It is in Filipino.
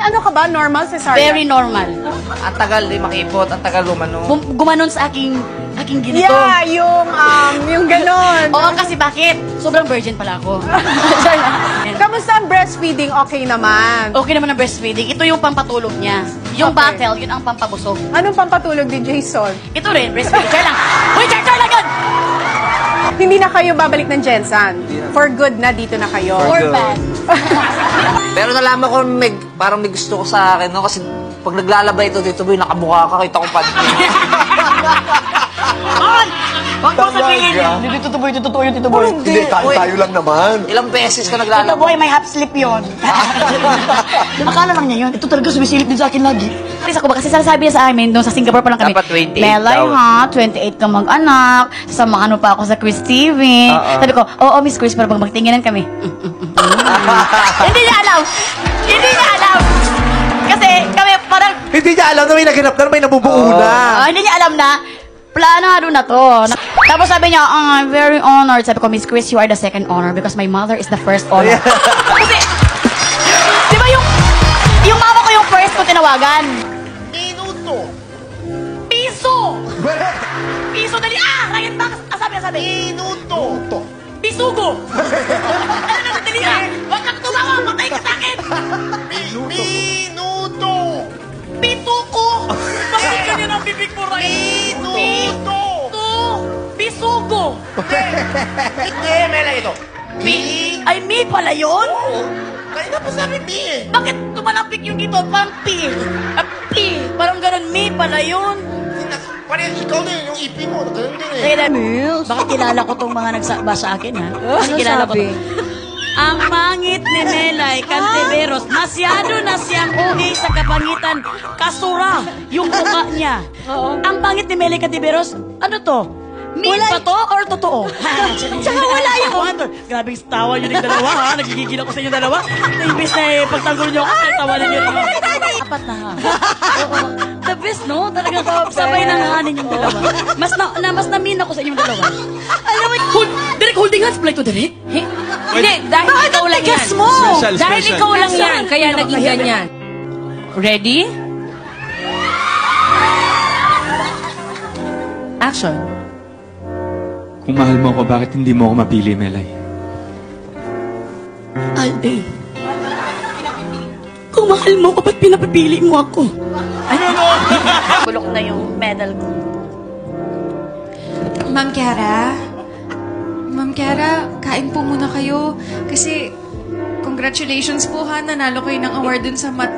Ano ka ba? Normal cesarean? Very normal. Ang tagal din makipot, ang tagal gumano. Gumanon sa aking ginito. Yeah, yung ganon. Oo, kasi bakit? Sobrang virgin pala ako. Kamusta ang breastfeeding? Okay naman. Okay naman ang breastfeeding. Ito yung pampatulog niya. Yung Okay. bottle, yun ang pampabusog. Anong pampatulog ni Jason? Ito rin, breastfeeding. Kaya lang. Uy, Char lang yun! Hindi na kayo babalik ng Jensan. For good na, dito na kayo. Or bad. Pero nalaman ko parang may gusto ko sa akin, no? Kasi pag naglalaba ito dito, boy, nakabuka ka, kita ko pa. Huwag mo sabihin yun. Hindi, Tito Boy, totoo yun, Tito Boy. Hindi, tayo lang naman. Ilang beses ka Tito naglalaba. Boy, may half slip yun. Akala lang niya yun. Ito talaga sumisilip din sa akin lagi. Please ako ba? Kasi sasabi niya sa amin, doon sa Singapore pa lang kami. Dapat 28 Melay daw. ha, 28 kang mag-anak. Sasamahan mo pa ako sa Chris TV. Sabi ko, oo, Miss Chris, pero pag magtinginan kami. Hindi niya alam. Hindi niya alam. Kasi kami parang, Hindi niya alam na may naganap na, may nabubuo na. hindi niya alam na, planado na to. Tapos sabi niya, I'm very honored. Sabi ko, Miss Chris, you are the second honor because my mother is the first honor. Kasi, di ba yung mama ko yung first ko tinawagan? Minuto. Piso! Piso, dali! Ryan Max! Sabi. Minuto. Pisugo! Ano na, dali Huwag kang tumawa! Patay ka sa akin! Minuto. Pituko! Bakit ganyan ang bibig mo, Ryan? Minuto. Pisugo! Hindi, Mela ito. Ay, mi pala yun? Kanina pa sabi mi eh. Bakit tumalapik yung dito? Parang pi. Pi. Parang ganun, mi pala yun. Parang ikaw din, yung ipin mo. Ganun din eh. Kaya bakit kilala ko tong mga nagsaba sa akin, ha? Kasi kilala ko to. Ang pangit ni Melay Cantiveros, masyado na siyang ugi sa kapangitan. Kasura yung mukha niya. Ang pangit ni Melay Cantiveros, ano to? Meme ba to or totoo? Tsaka wala yung... Grabing tawa yun yung dalawa, ha? Nagigigil ako sa inyong dalawa. Imbis na pagtanggol niyo ako, tawa na niyo. Apat na, ha? The best, no? Talagang sabay ng hanin yung dalawa. Mas na-mean ako sa inyong dalawa. Alam mo, Derek, holding hands pala ito, Derek? Hindi, dahil ikaw lang yan. mo? Dahil ikaw lang yan, kaya naging ganyan. Ready? Action. Kung mahal mo ako, bakit hindi mo ako mapili, Melay? Alde. Kung mahal mo ko, ba't pinapipili mo ako? Bulok na yung medal ko. Ma'am Kiara, kain po muna kayo. Kasi, congratulations po ha, nanalo kayo ng award dun sa math